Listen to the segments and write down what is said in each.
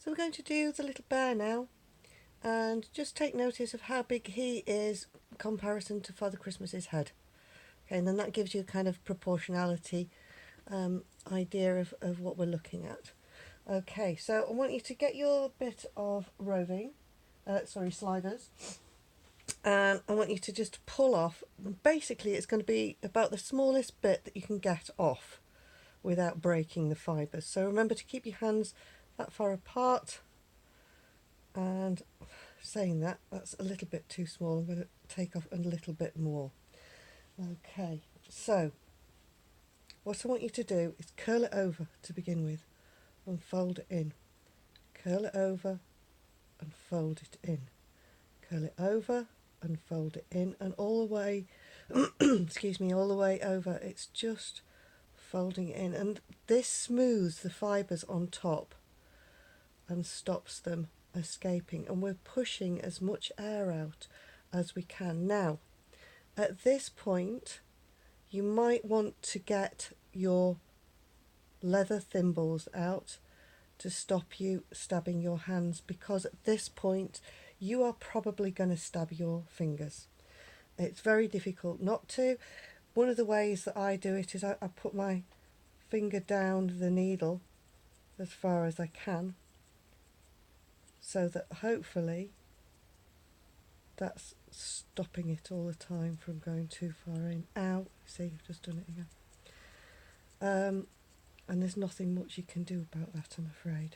So we're going to do the little bear now, and just take notice of how big he is in comparison to Father Christmas's head. Okay, and then that gives you a kind of proportionality idea of what we're looking at. Okay, so I want you to get your bit of roving, sliders, and I want you to just pull off. Basically, it's going to be about the smallest bit that you can get off without breaking the fibres. So remember to keep your hands that far apart. And saying that, that's a little bit too small. I'm going to take off a little bit more. Okay, so what I want you to do is curl it over to begin with and fold it in. Curl it over and fold it in. Curl it over and fold it in, and all the way excuse me, all the way over. It's just folding it in, and this smooths the fibres on top and stops them escaping, and we're pushing as much air out as we can. Now at this point you might want to get your leather thimbles out to stop you stabbing your hands, because at this point you are probably going to stab your fingers. It's very difficult not to. One of the ways that I do it is I put my finger down the needle as far as I can, so that hopefully that's stopping it all the time from going too far in. Ow, see, I've just done it again. And there's nothing much you can do about that, I'm afraid.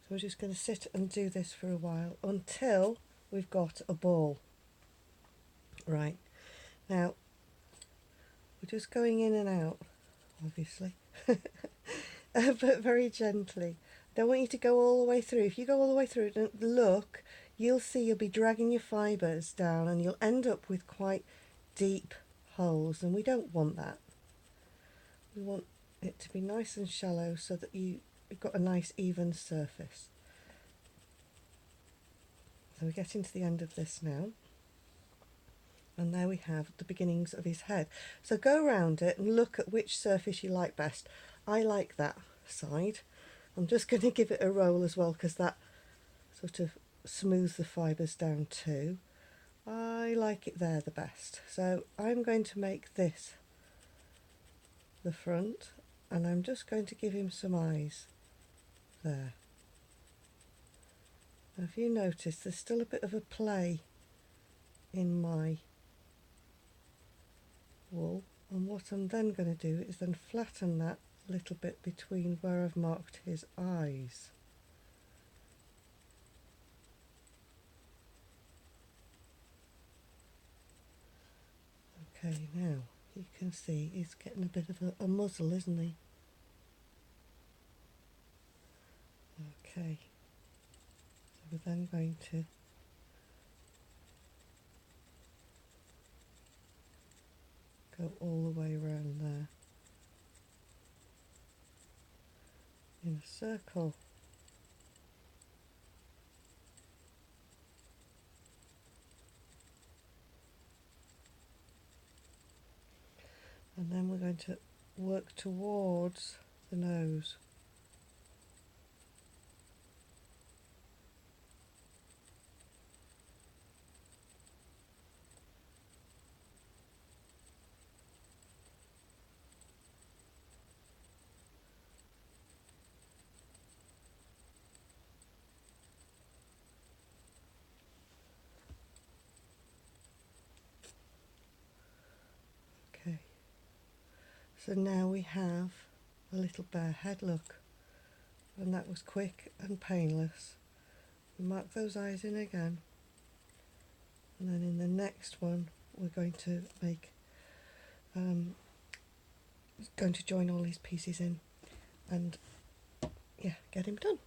So we're just going to sit and do this for a while until we've got a ball. Right, now we're just going in and out, obviously, but very gently. Don't want you to go all the way through. If you go all the way through and look, you'll see you'll be dragging your fibres down and you'll end up with quite deep holes, and we don't want that. We want it to be nice and shallow so that you've got a nice even surface. So we're getting to the end of this now, and there we have the beginnings of his head. So go around it and look at which surface you like best. I like that side. I'm just going to give it a roll as well, because that sort of smooths the fibres down too. I like it there the best. So I'm going to make this the front, and I'm just going to give him some eyes there. Now if you notice, there's still a bit of a play in my wool, and what I'm then going to do is then flatten that little bit between where I've marked his eyes. Okay, now you can see he's getting a bit of a muzzle, isn't he? Okay, so we're then going to go all the way around there in a circle. And then we're going to work towards the nose. Okay, so now we have a little bear head look, and that was quick and painless. We mark those eyes in again, and then in the next one we're going to make going to join all these pieces in and yeah, get him done.